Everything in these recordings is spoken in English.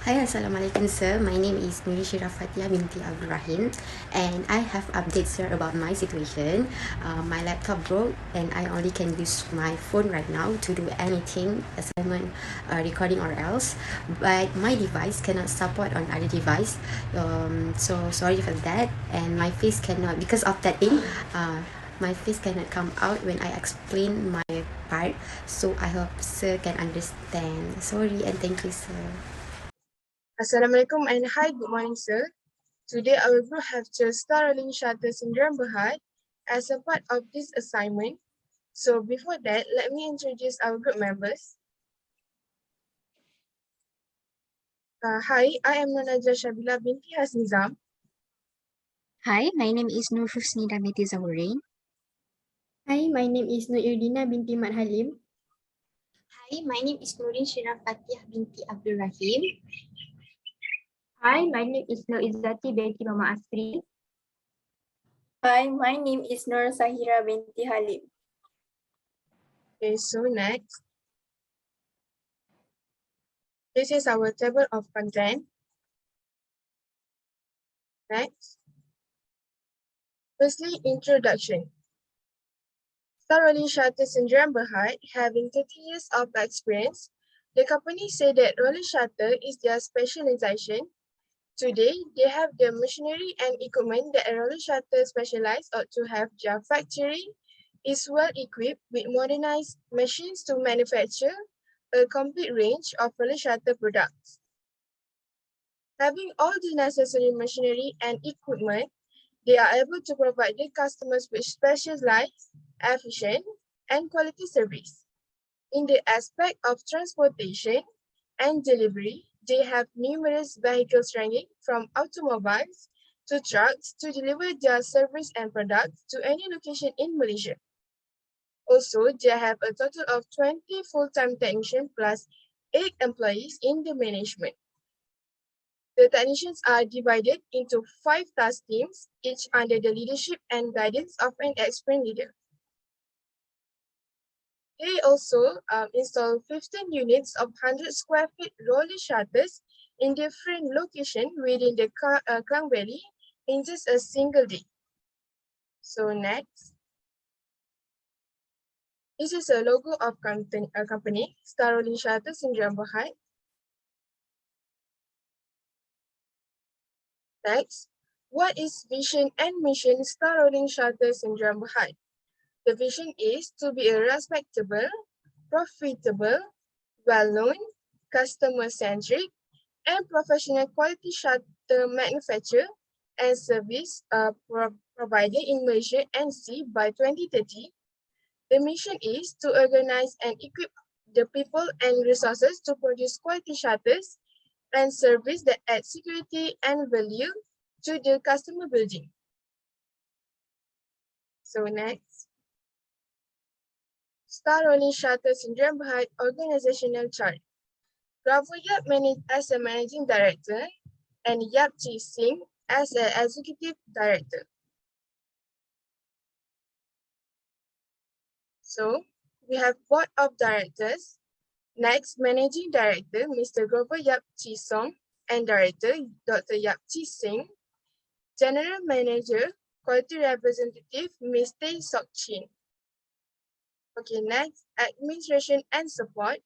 Hi, Assalamualaikum sir. My name is Nuri Shirafatia binti Abdul Rahim, and I have updates sir about my situation. My laptop broke and I only can use my phone right now to do anything, assignment, recording or else. But my device cannot support on other device. So sorry for that. And my face cannot, because of that thing, my face cannot come out when I explain my part. So I hope sir can understand. Sorry and thank you sir. Assalamualaikum and hi, good morning, sir. Today, our group have just rolling shutter syndrome Berhad as a part of this assignment. So before that, let me introduce our group members. Hi, I am Nanaja Shabila binti Hasnizam. Hi, my name is Nur Husnida binti Zawarain. Hi, my name is Nur Irdina binti Mat Halim. Hi, my name is Nurin Shirafatiyah binti Abdul Rahim. Hi, my name is Nur Izzati binti Mama Asri. Hi, my name is Nur Sahira binti Halim. Okay, so next. This is our table of content. Next. Firstly, introduction. Rolling shutter syndrome Berhad, having 30 years of experience, the company said that rolling shutter is their specialization. Today, they have the machinery and equipment that a roller shutter specialized ought to have. Their factory is well equipped with modernized machines to manufacture a complete range of roller shutter products. Having all the necessary machinery and equipment, they are able to provide their customers with specialized, efficient, and quality service. In the aspect of transportation and delivery, they have numerous vehicles ranging from automobiles to trucks to deliver their service and products to any location in Malaysia. Also, they have a total of 20 full-time technicians plus 8 employees in the management. The technicians are divided into 5 task teams, each under the leadership and guidance of an experienced leader. They also install 15 units of 100 square feet roller shutters in different locations within the Klang Valley in just a single day. So next. This is a logo of a company, Star Rolling Shutters in Berhad. Next, what is vision and mission Star Rolling Shutters in Berhad? The vision is to be a respectable, profitable, well-known, customer-centric, and professional quality shutter manufacturer and service provider in Malaysia and C by 2030. The mission is to organize and equip the people and resources to produce quality shutters and service that add security and value to the customer building. So next. Star Rolling Shutters in Berhad organizational chart. Bravo Yap as a managing director and Yap Chi Singh as an executive director. So we have board of directors. Next, managing director, Mr. Grover Yap Chi Song, and director, Dr. Yap Chi Singh. General manager, quality representative, Ms. Tay Sok Chin. Okay, next, administration and support.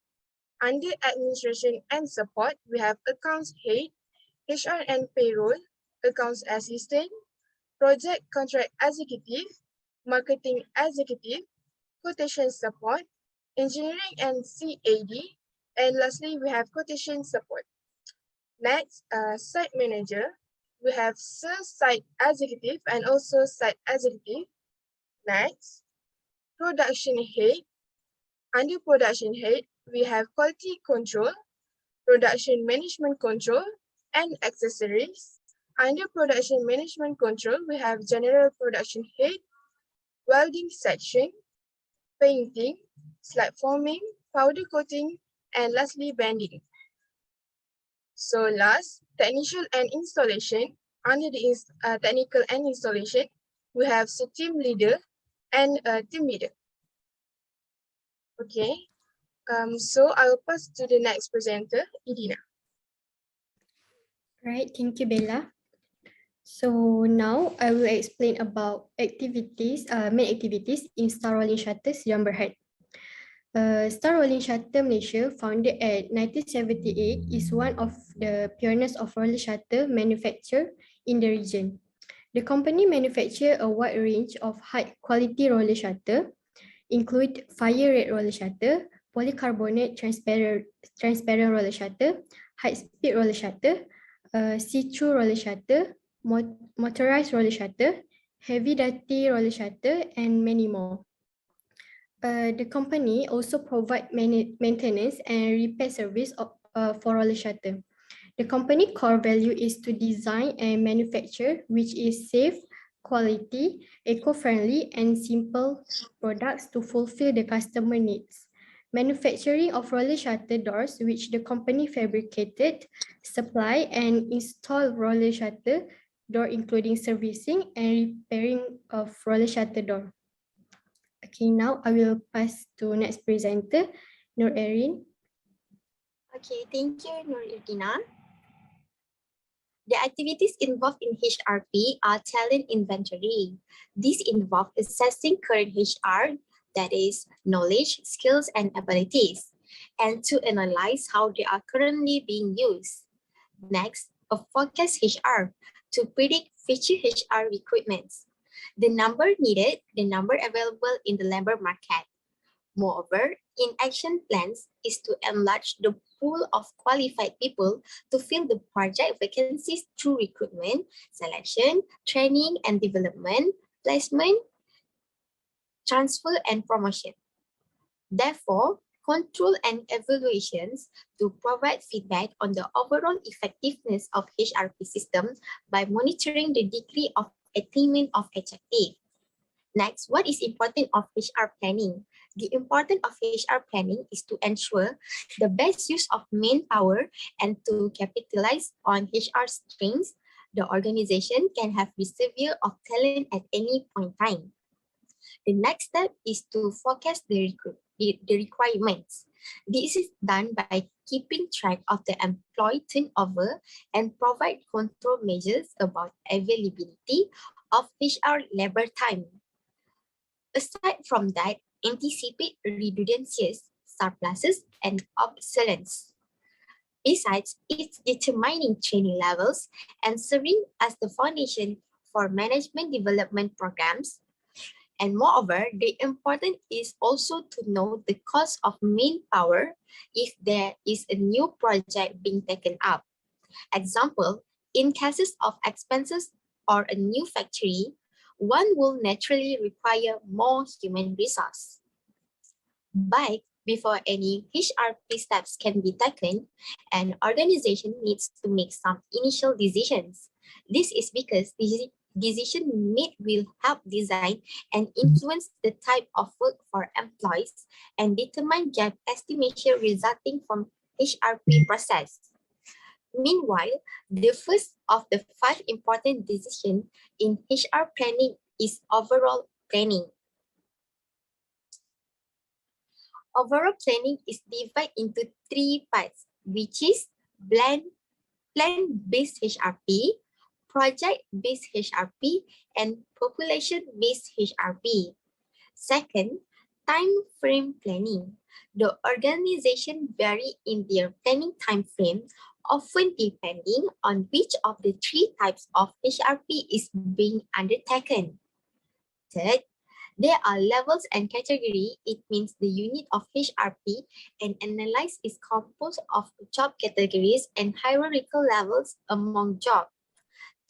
Under administration and support, we have accounts head, HR and payroll, accounts assistant, project contract executive, marketing executive, quotation support, engineering and CAD, and lastly, we have quotation support. Next, site manager, we have sales site executive and also site executive. Next, production head. Under production head, we have quality control, production management control, and accessories. Under production management control, we have general production head, welding section, painting, slab forming, powder coating, and lastly, bending. So last, technician and installation. Under the technical and installation, we have the team leader and team leader. Okay, so I will pass to the next presenter, Idina. Right, thank you, Bella. So now I will explain about main activities in Star Rolling Shutter Sdn Bhd. Star Rolling Shutter Malaysia, founded at 1978, is one of the pioneers of roller shutter manufacture in the region. The company manufactures a wide range of high-quality roller shutter, include fire rate roller shutter, polycarbonate transparent roller shutter, high-speed roller shutter, see-through roller shutter, motorized roller shutter, heavy-duty roller shutter, and many more. The company also provide maintenance and repair service for roller shutter. The company core value is to design and manufacture, which is safe, quality, eco-friendly, and simple products to fulfill the customer needs. Manufacturing of roller shutter doors, which the company fabricated, supply, and install roller shutter door, including servicing and repairing of roller shutter door. Okay, now I will pass to next presenter, Nur Erin. Okay, thank you, Nuruddina. The activities involved in HRP are talent inventory. These involve assessing current HR, that is, knowledge, skills, and abilities, and to analyze how they are currently being used. Next, a forecast HR to predict future HR recruitments. The number needed, the number available in the labor market. Moreover, in-action plans is to enlarge the pool of qualified people to fill the project vacancies through recruitment, selection, training and development, placement, transfer, and promotion. Therefore, control and evaluations to provide feedback on the overall effectiveness of HRP systems by monitoring the degree of attainment of objective. Next, what is important of HR planning? The importance of HR planning is to ensure the best use of manpower and to capitalize on HR strengths. The organization can have reservoir of talent at any point in time. The next step is to forecast the requirements. This is done by keeping track of the employee turnover and provide control measures about availability of HR labor time. Aside from that, anticipate redundancies, surpluses, and obsolescence. Besides, it's determining training levels and serving as the foundation for management development programs. And moreover, the important is also to know the cost of manpower if there is a new project being taken up. Example, in cases of expenses or a new factory, one will naturally require more human resource. But before any HRP steps can be taken, an organization needs to make some initial decisions. This is because the decision made will help design and influence the type of work for employees and determine gap estimation resulting from HRP process. Meanwhile, the first of the 5 important decisions in HR planning is overall planning. Overall planning is divided into 3 parts, which is plan-based HRP, project-based HRP, and population-based HRP. Second, time frame planning. The organization vary in their planning time frame, often depending on which of the 3 types of HRP is being undertaken. Third, there are levels and category. It means the unit of HRP and analyze is composed of job categories and hierarchical levels among jobs.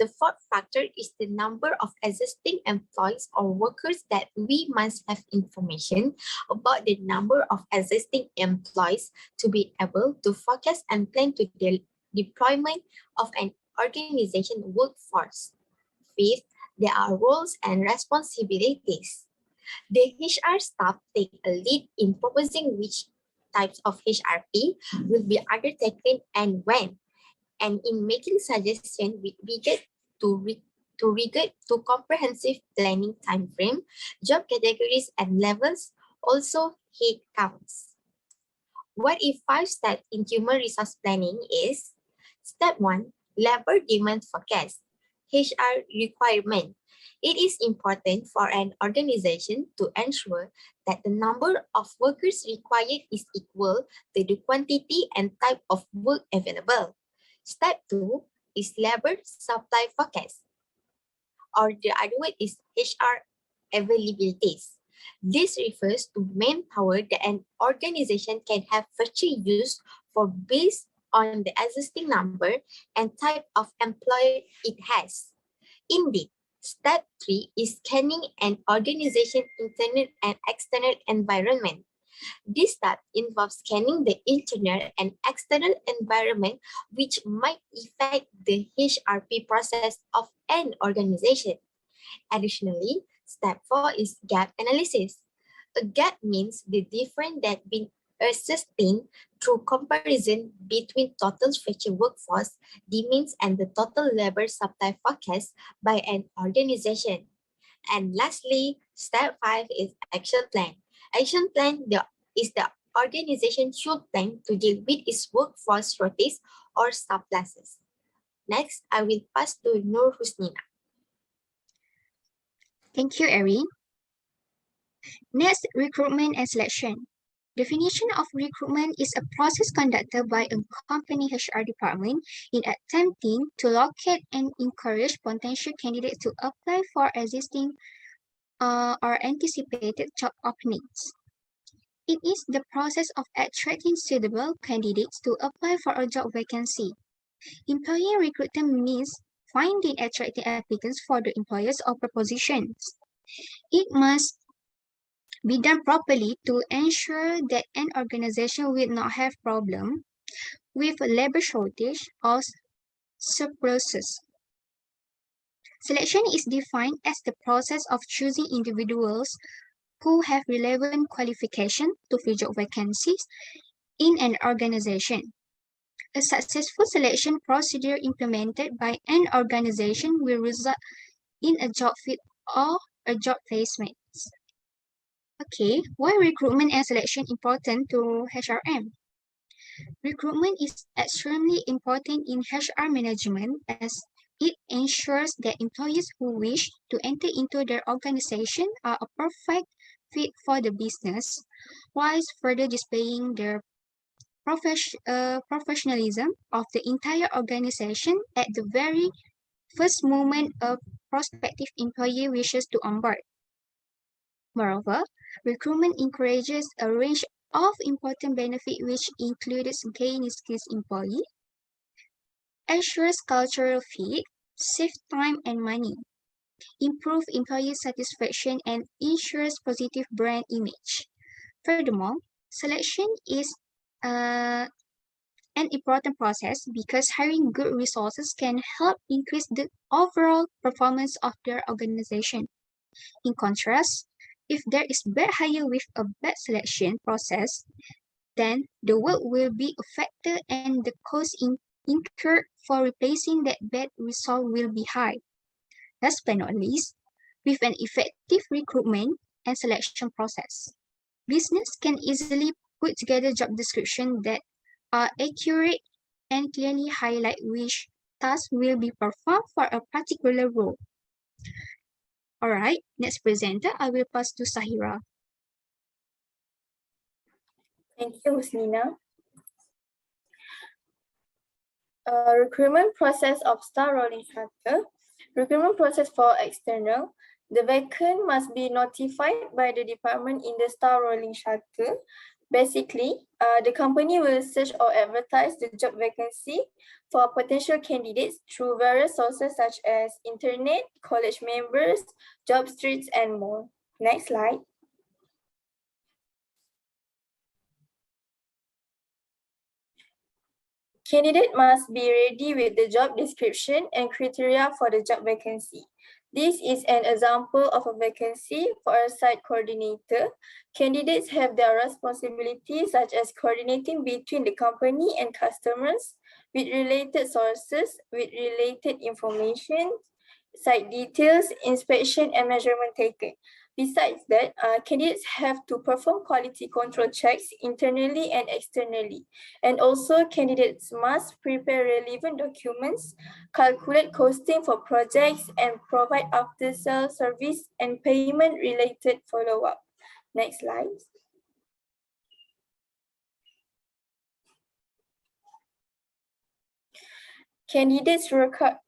The fourth factor is the number of existing employees or workers that we must have information about the number of existing employees to be able to forecast and plan to the deployment of an organization workforce. Fifth, there are roles and responsibilities. The HR staff take a lead in proposing which types of HRP will be undertaken and when, and in making suggestions with regard to comprehensive planning timeframe, job categories and levels, also head counts. What if 5 steps in human resource planning is: step 1, Labor demand forecast, HR requirement. It is important for an organization to ensure that the number of workers required is equal to the quantity and type of work available. Step 2 is labor supply forecast, or the other word is HR availabilities. This refers to manpower that an organization can have virtual use for based on the existing number and type of employee it has. Indeed, step 3 is scanning an organization's internal and external environment. This step involves scanning the internal and external environment which might affect the HRP process of an organization. Additionally, step 4 is gap analysis. A gap means the difference that been ascertained through comparison between total future workforce demands and the total labor supply forecast by an organization. And lastly, step 5 is action plan. Action plan is the organization should plan to deal with its workforce shortage or surpluses. Next, I will pass to Nur Husnina. Thank you, Erin. Next, recruitment and selection. Definition of recruitment is a process conducted by a company HR department in attempting to locate and encourage potential candidates to apply for existing or anticipated job openings. It is the process of attracting suitable candidates to apply for a job vacancy. Employee recruitment means finding attractive applicants for the employers or propositions. It must be done properly to ensure that an organization will not have problem with labor shortage or surpluses. Selection is defined as the process of choosing individuals who have relevant qualification to fill job vacancies in an organization. A successful selection procedure implemented by an organization will result in a job fit or a job placement. Okay, why recruitment and selection important to HRM? Recruitment is extremely important in HR management as it ensures that employees who wish to enter into their organization are a perfect fit for the business, whilst further displaying their professionalism of the entire organization at the very first moment a prospective employee wishes to onboard. Moreover, recruitment encourages a range of important benefits which includes gaining skills employee, assures cultural fit, save time and money, improve employee satisfaction, and ensures positive brand image. Furthermore, selection is an important process because hiring good resources can help increase the overall performance of their organization. In contrast, if there is bad hire with a bad selection process, then the work will be affected and the cost incurred for replacing that bad result will be high. Last but not least, with an effective recruitment and selection process, business can easily put together job descriptions that are accurate and clearly highlight which tasks will be performed for a particular role. Alright, next presenter, I will pass to Sahira. Thank you, Husnina. Recruitment process of star rolling charter. Recruitment process for external. The vacant must be notified by the department in the star rolling charter. Basically, the company will search or advertise the job vacancy for potential candidates through various sources such as internet, college members, job streets, and more. Next slide. Candidate must be ready with the job description and criteria for the job vacancy. This is an example of a vacancy for a site coordinator. Candidates have their responsibilities such as coordinating between the company and customers with related sources, with related information, site details, inspection, and measurement taken. Besides that, candidates have to perform quality control checks internally and externally. And also, candidates must prepare relevant documents, calculate costing for projects, and provide after-sales service and payment-related follow-up. Next slide. Candidates'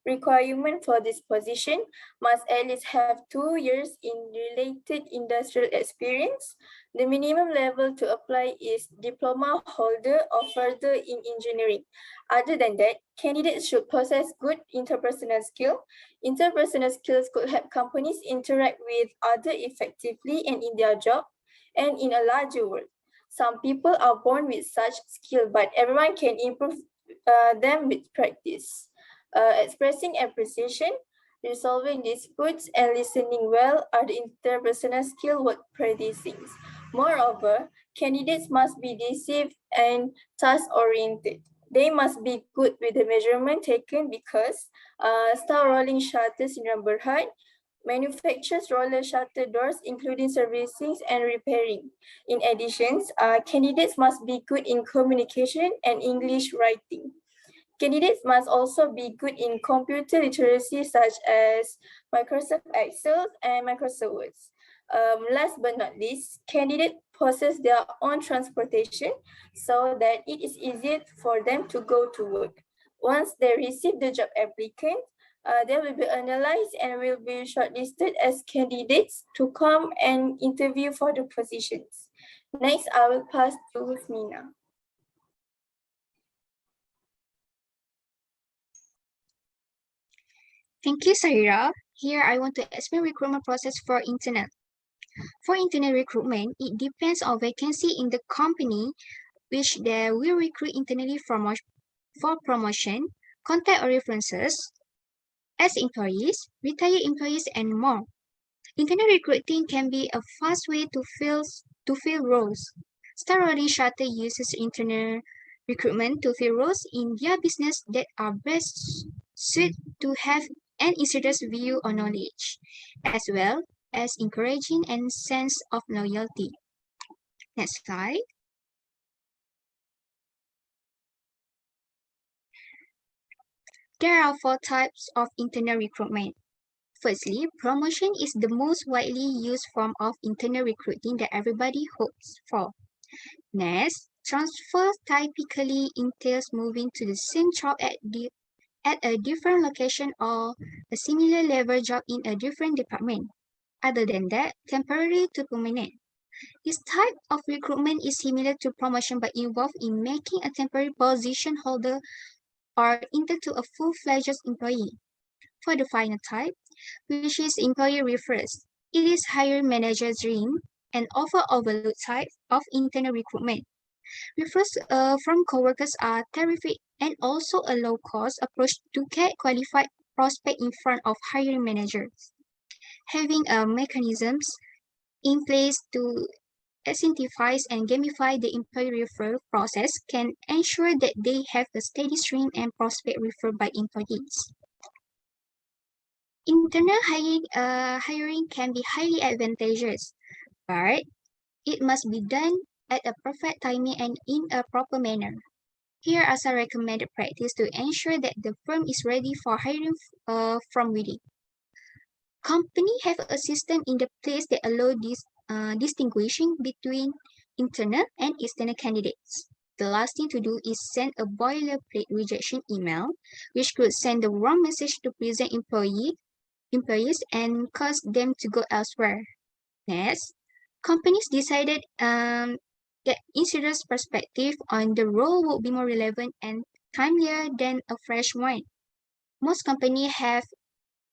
requirement for this position must at least have 2 years in related industrial experience. The minimum level to apply is diploma holder or further in engineering. Other than that, candidates should possess good interpersonal skill. Interpersonal skills could help companies interact with others effectively and in their job and in a larger world. Some people are born with such skill, but everyone can improve them with practice. Expressing appreciation, resolving disputes, and listening well are the interpersonal skill worth practicing. Moreover, candidates must be decisive and task-oriented. They must be good with the measurement taken because star rolling shutters in rubber hut manufactures roller shutter doors, including servicing and repairing. In addition, candidates must be good in communication and English writing. Candidates must also be good in computer literacy, such as Microsoft Excel and Microsoft Word. Last but not least, candidates possess their own transportation so that it is easier for them to go to work. Once they receive the job applicant, they will be analyzed and will be shortlisted as candidates to come and interview for the positions. Next, I will pass to Husnina. Thank you, Sahira. Here, I want to explain recruitment process for internal. For internal recruitment, it depends on vacancy in the company, which they will recruit internally for promotion, contact or references, as employees, retired employees, and more. Internal recruiting can be a fast way to fill roles. Star Rolling Shutter uses internal recruitment to fill roles in their business that are best suited to have an insider's view or knowledge, as well as encouraging and sense of loyalty. Next slide. There are 4 types of internal recruitment. Firstly, promotion is the most widely used form of internal recruiting that everybody hopes for. Next, transfer typically entails moving to the same job at a different location or a similar level job in a different department. Other than that, temporary to permanent. This type of recruitment is similar to promotion but involved in making a temporary position holder or into a full-fledged employee. For the final type, which is employee refers, it is hiring manager's dream and often overlooked type of internal recruitment. Refers from coworkers are terrific and also a low-cost approach to get qualified prospect in front of hiring managers. Having mechanisms in place to incentivize and gamify the employee referral process can ensure that they have a steady stream and prospect referred by employees. Internal hiring can be highly advantageous, but it must be done at a perfect timing and in a proper manner. Here are some recommended practice to ensure that the firm is ready for hiring from within. Company have a system in the place that allow distinguishing between internal and external candidates. The last thing to do is send a boilerplate rejection email, which could send the wrong message to present employees and cause them to go elsewhere. Next, companies decided that insider's perspective on the role would be more relevant and timelier than a fresh one. Most companies have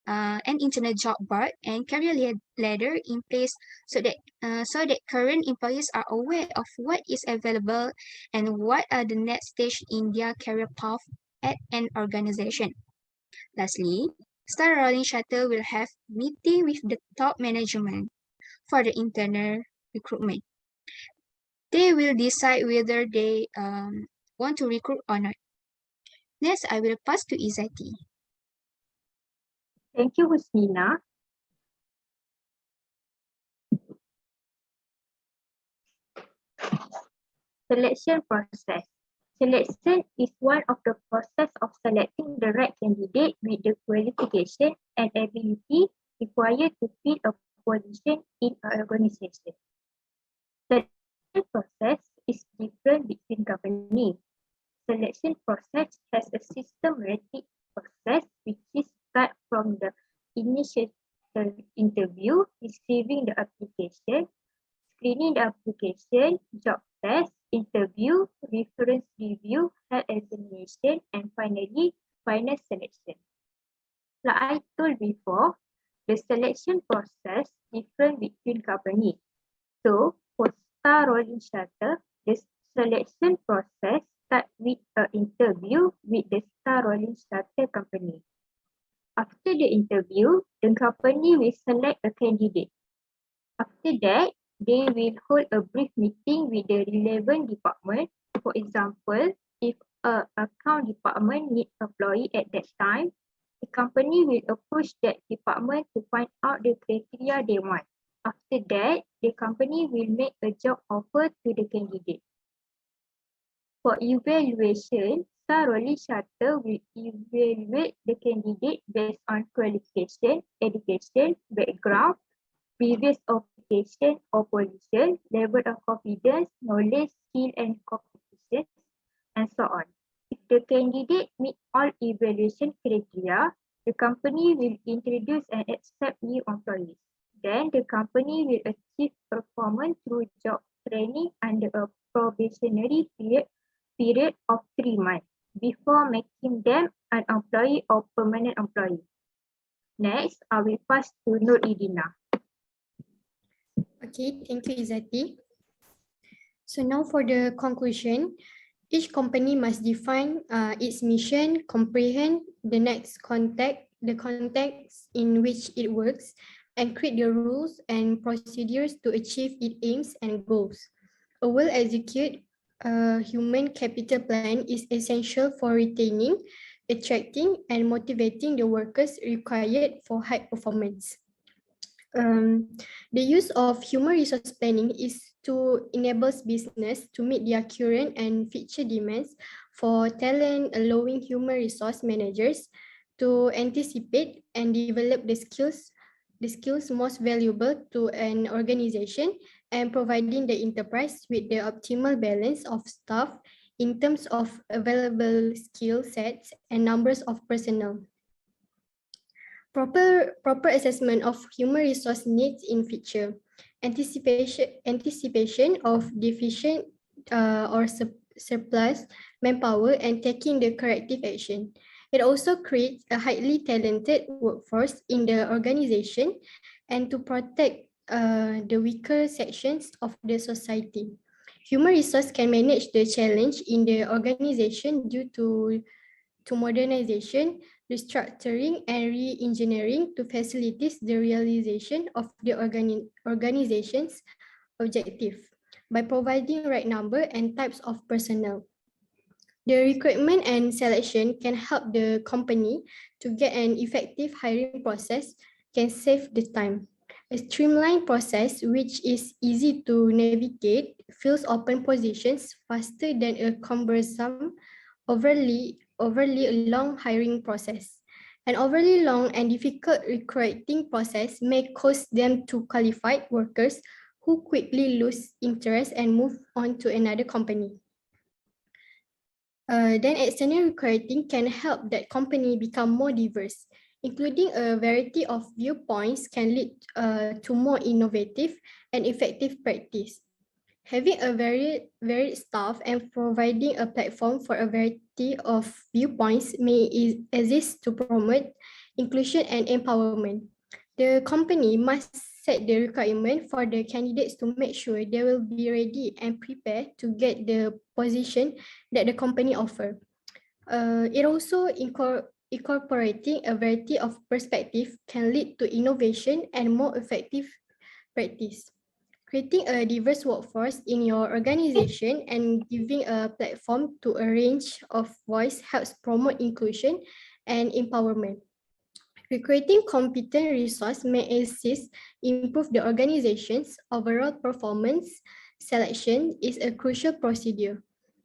an internal job board and career ladder in place so that current employees are aware of what is available and what are the next stage in their career path at an organization. Lastly, Star Rolling Shutter will have meeting with the top management for the internal recruitment. They will decide whether they want to recruit or not. Next, I will pass to Izati. Thank you, Husnina. selection process. Selection is one of the process of selecting the right candidate with the qualification and ability required to fill a position in an organization. Selection process is different between companies. Selection process has a systematic process which is start from the initial interview, receiving the application, screening the application, job test, interview, reference review, health examination, and finally, final selection. Like I told before, the selection process different between companies. So, for star rolling shutter, the selection process start with an interview with the star rolling shutter company. After the interview, the company will select a candidate. After that, they will hold a brief meeting with the relevant department. For example, if a account department needs employee at that time, the company will approach that department to find out the criteria they want. After that, the company will make a job offer to the candidate. For evaluation, star rolling shutter will evaluate the candidate based on qualification, education, background, previous occupation or position, level of confidence, knowledge, skill and competence, and so on. If the candidate meet all evaluation criteria, the company will introduce and accept new employees. Then the company will achieve performance through job training under a probationary period of 3 months before making them an employee or permanent employee. Next, I will pass to Nur Idina. Okay, thank you, Izzati. So now for the conclusion, each company must define its mission, comprehend the the context in which it works, and create the rules and procedures to achieve its aims and goals. A well-executed human capital plan is essential for retaining, attracting, and motivating the workers required for high performance. The use of human resource planning is to enable business to meet their current and future demands for talent, allowing human resource managers to anticipate and develop the skills most valuable to an organization and providing the enterprise with the optimal balance of staff in terms of available skill sets and numbers of personnel. Proper assessment of human resource needs in future, anticipation of deficient or surplus manpower and taking the corrective action. It also creates a highly talented workforce in the organization and to protect the weaker sections of the society. Human resource can manage the challenge in the organization due to modernization, restructuring, and re-engineering to facilitate the realization of the organization's objective by providing right number and types of personnel. The recruitment and selection can help the company to get an effective hiring process, can save the time. A streamlined process which is easy to navigate fills open positions faster than a cumbersome, overly long hiring process. An overly long and difficult recruiting process may cause them to qualified workers who quickly lose interest and move on to another company. Then external recruiting can help that company become more diverse, including a variety of viewpoints can lead to more innovative and effective practice. Having a varied staff and providing a platform for a variety of viewpoints may exist to promote inclusion and empowerment. The company must set the requirement for the candidates to make sure they will be ready and prepared to get the position that the company offer. It also incorporating a variety of perspectives can lead to innovation and more effective practice. Creating a diverse workforce in your organization and giving a platform to a range of voice helps promote inclusion and empowerment. Recruiting competent resource may assist improve the organization's overall performance, selection is a crucial procedure.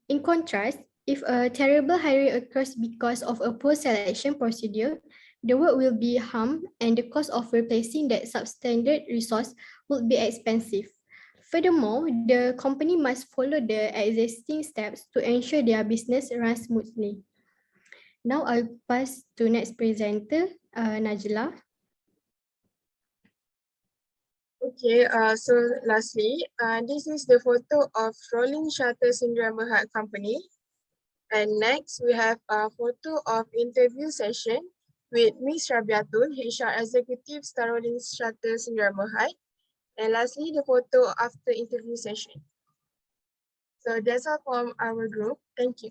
In contrast, if a terrible hiring occurs because of a poor selection procedure, the work will be harmed and the cost of replacing that substandard resource would be expensive. Furthermore, the company must follow the existing steps to ensure their business runs smoothly. Now I'll pass to next presenter, Najla. Okay, so lastly, this is the photo of Rolling Shutter Syndrome Berhad Company. And next, we have a photo of interview session with Ms. Rabiatul, HR Executive Star Rolling Shutter Syndrome Berhad. And lastly, the photo after interview session. So that's all from our group. Thank you.